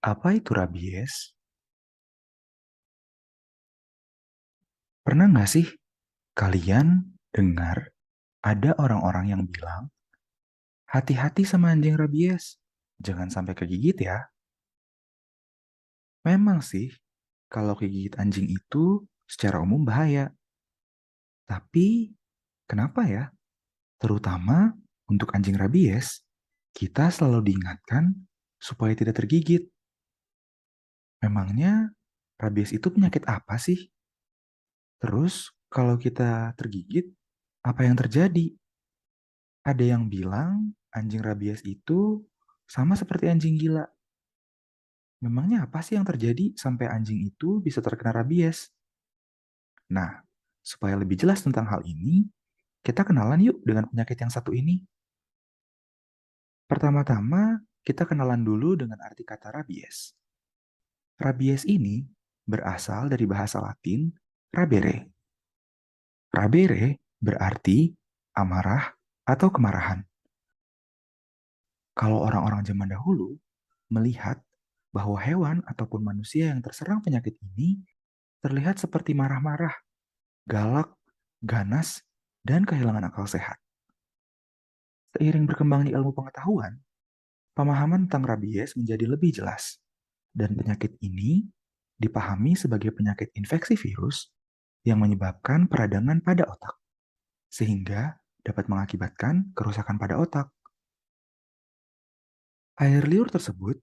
Apa itu rabies? Pernah nggak sih kalian dengar ada orang-orang yang bilang, hati-hati sama anjing rabies, jangan sampai kegigit ya. Memang sih, kalau kegigit anjing itu secara umum bahaya. Tapi, kenapa ya? Terutama untuk anjing rabies, kita selalu diingatkan supaya tidak tergigit. Memangnya rabies itu penyakit apa sih? Terus, kalau kita tergigit, apa yang terjadi? Ada yang bilang anjing rabies itu sama seperti anjing gila. Memangnya apa sih yang terjadi sampai anjing itu bisa terkena rabies? Nah, supaya lebih jelas tentang hal ini, kita kenalan yuk dengan penyakit yang satu ini. Pertama-tama, kita kenalan dulu dengan arti kata rabies. Rabies ini berasal dari bahasa Latin rabere. Rabere berarti amarah atau kemarahan. Kalau orang-orang zaman dahulu melihat bahwa hewan ataupun manusia yang terserang penyakit ini terlihat seperti marah-marah, galak, ganas, dan kehilangan akal sehat. Seiring berkembangnya ilmu pengetahuan, pemahaman tentang rabies menjadi lebih jelas, dan penyakit ini dipahami sebagai penyakit infeksi virus yang menyebabkan peradangan pada otak, sehingga dapat mengakibatkan kerusakan pada otak. Air liur tersebut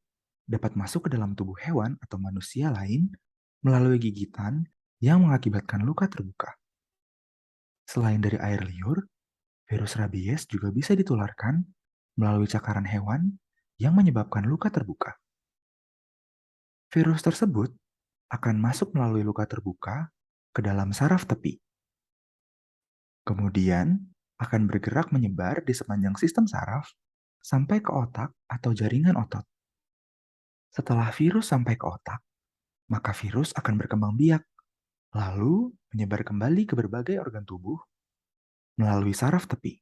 dapat masuk ke dalam tubuh hewan atau manusia lain melalui gigitan yang mengakibatkan luka terbuka. Selain dari air liur, virus rabies juga bisa ditularkan melalui cakaran hewan yang menyebabkan luka terbuka. Virus tersebut akan masuk melalui luka terbuka ke dalam saraf tepi. Kemudian akan bergerak menyebar di sepanjang sistem saraf sampai ke otak atau jaringan otot. Setelah virus sampai ke otak, maka virus akan berkembang biak, lalu menyebar kembali ke berbagai organ tubuh melalui saraf tepi.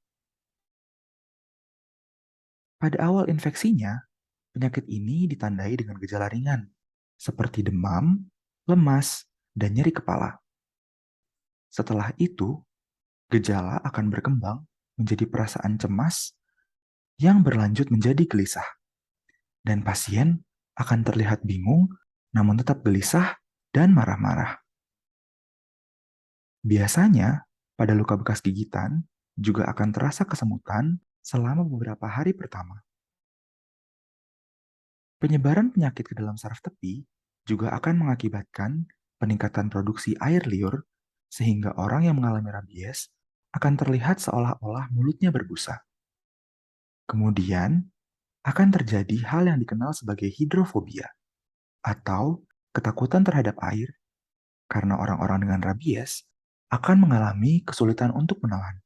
Pada awal infeksinya, penyakit ini ditandai dengan gejala ringan, seperti demam, lemas, dan nyeri kepala. Setelah itu, gejala akan berkembang menjadi perasaan cemas yang berlanjut menjadi gelisah, dan pasien akan terlihat bingung namun tetap gelisah dan marah-marah. Biasanya, pada luka bekas gigitan juga akan terasa kesemutan selama beberapa hari pertama. Penyebaran penyakit ke dalam saraf tepi juga akan mengakibatkan peningkatan produksi air liur, sehingga orang yang mengalami rabies akan terlihat seolah-olah mulutnya berbusa. Kemudian, akan terjadi hal yang dikenal sebagai hidrofobia, atau ketakutan terhadap air, karena orang-orang dengan rabies akan mengalami kesulitan untuk menelan.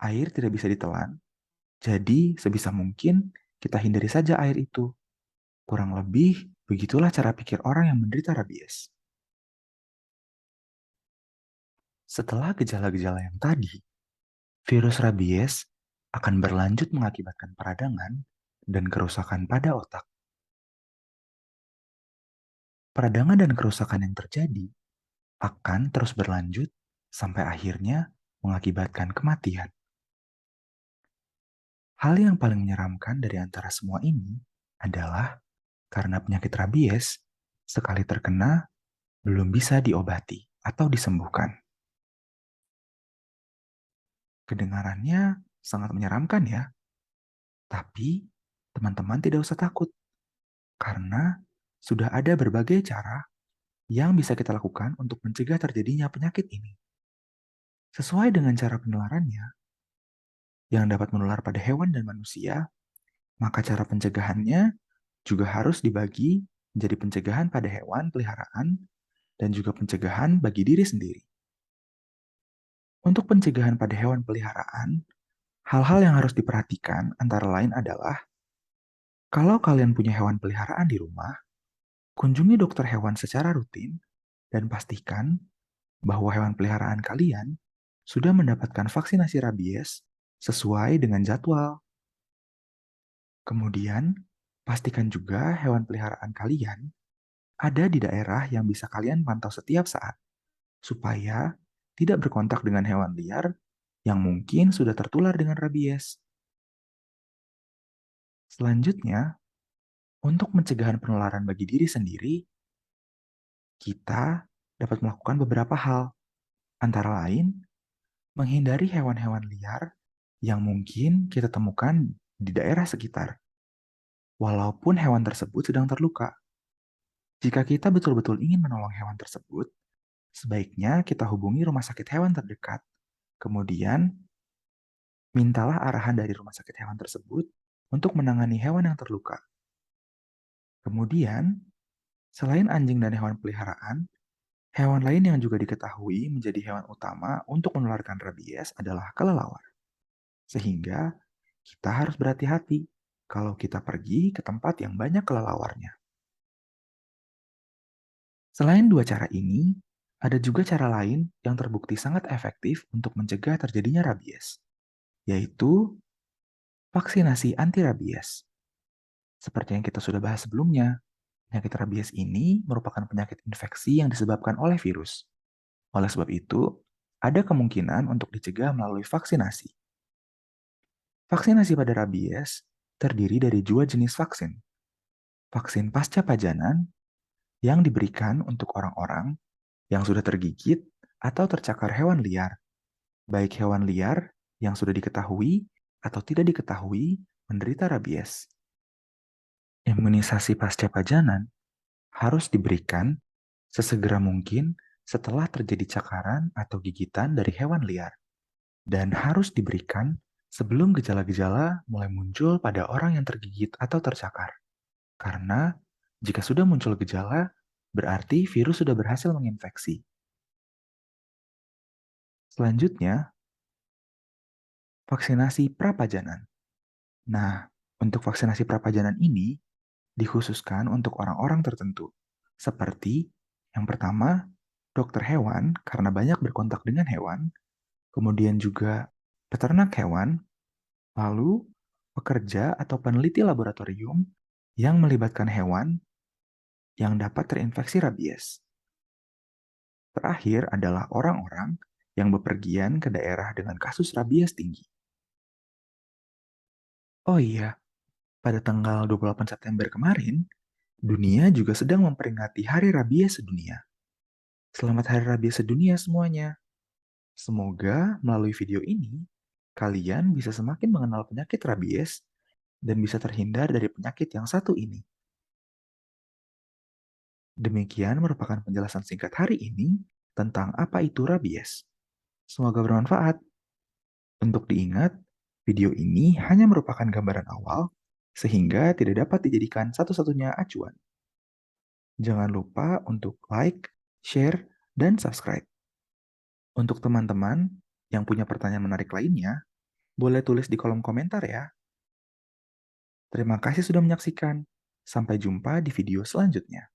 Air tidak bisa ditelan, jadi sebisa mungkin kita hindari saja air itu. Kurang lebih, begitulah cara pikir orang yang menderita rabies. Setelah gejala-gejala yang tadi, virus rabies akan berlanjut mengakibatkan peradangan dan kerusakan pada otak. Peradangan dan kerusakan yang terjadi akan terus berlanjut sampai akhirnya mengakibatkan kematian. Hal yang paling menyeramkan dari antara semua ini adalah karena penyakit rabies, sekali terkena, belum bisa diobati atau disembuhkan. Kedengarannya sangat menyeramkan ya, tapi teman-teman tidak usah takut, karena sudah ada berbagai cara yang bisa kita lakukan untuk mencegah terjadinya penyakit ini. Sesuai dengan cara penularannya, yang dapat menular pada hewan dan manusia, maka cara pencegahannya juga harus dibagi menjadi pencegahan pada hewan peliharaan dan juga pencegahan bagi diri sendiri. Untuk pencegahan pada hewan peliharaan, hal-hal yang harus diperhatikan antara lain adalah kalau kalian punya hewan peliharaan di rumah, kunjungi dokter hewan secara rutin dan pastikan bahwa hewan peliharaan kalian sudah mendapatkan vaksinasi rabies sesuai dengan jadwal. Kemudian, Pastikan juga hewan peliharaan kalian ada di daerah yang bisa kalian pantau setiap saat, supaya tidak berkontak dengan hewan liar yang mungkin sudah tertular dengan rabies. Selanjutnya, untuk pencegahan penularan bagi diri sendiri, kita dapat melakukan beberapa hal, antara lain menghindari hewan-hewan liar yang mungkin kita temukan di daerah sekitar, walaupun hewan tersebut sedang terluka. Jika kita betul-betul ingin menolong hewan tersebut, sebaiknya kita hubungi rumah sakit hewan terdekat. Kemudian, mintalah arahan dari rumah sakit hewan tersebut untuk menangani hewan yang terluka. Kemudian, selain anjing dan hewan peliharaan, hewan lain yang juga diketahui menjadi hewan utama untuk menularkan rabies adalah kelelawar. Sehingga kita harus berhati-hati kalau kita pergi ke tempat yang banyak kelelawarnya. Selain dua cara ini, ada juga cara lain yang terbukti sangat efektif untuk mencegah terjadinya rabies, yaitu vaksinasi anti-rabies. Seperti yang kita sudah bahas sebelumnya, penyakit rabies ini merupakan penyakit infeksi yang disebabkan oleh virus. Oleh sebab itu, ada kemungkinan untuk dicegah melalui vaksinasi. Vaksinasi pada rabies terdiri dari dua jenis vaksin. Vaksin pasca pajanan yang diberikan untuk orang-orang yang sudah tergigit atau tercakar hewan liar, baik hewan liar yang sudah diketahui atau tidak diketahui menderita rabies. Imunisasi pasca pajanan harus diberikan sesegera mungkin setelah terjadi cakaran atau gigitan dari hewan liar, dan harus diberikan sebelum gejala-gejala mulai muncul pada orang yang tergigit atau tercakar. Karena jika sudah muncul gejala, berarti virus sudah berhasil menginfeksi. Selanjutnya, vaksinasi prapajanan. Nah, untuk vaksinasi prapajanan ini dikhususkan untuk orang-orang tertentu, seperti yang pertama, dokter hewan karena banyak berkontak dengan hewan, kemudian juga peternak hewan, lalu pekerja atau peneliti laboratorium yang melibatkan hewan yang dapat terinfeksi rabies. Terakhir adalah orang-orang yang bepergian ke daerah dengan kasus rabies tinggi. Oh iya, pada tanggal 28 September kemarin, dunia juga sedang memperingati Hari Rabies Sedunia. Selamat Hari Rabies Sedunia semuanya. Semoga melalui video ini, kalian bisa semakin mengenal penyakit rabies dan bisa terhindar dari penyakit yang satu ini. Demikian merupakan penjelasan singkat hari ini tentang apa itu rabies. Semoga bermanfaat. Untuk diingat, video ini hanya merupakan gambaran awal, sehingga tidak dapat dijadikan satu-satunya acuan. Jangan lupa untuk like, share, dan subscribe. Untuk teman-teman yang punya pertanyaan menarik lainnya, boleh tulis di kolom komentar ya. Terima kasih sudah menyaksikan. Sampai jumpa di video selanjutnya.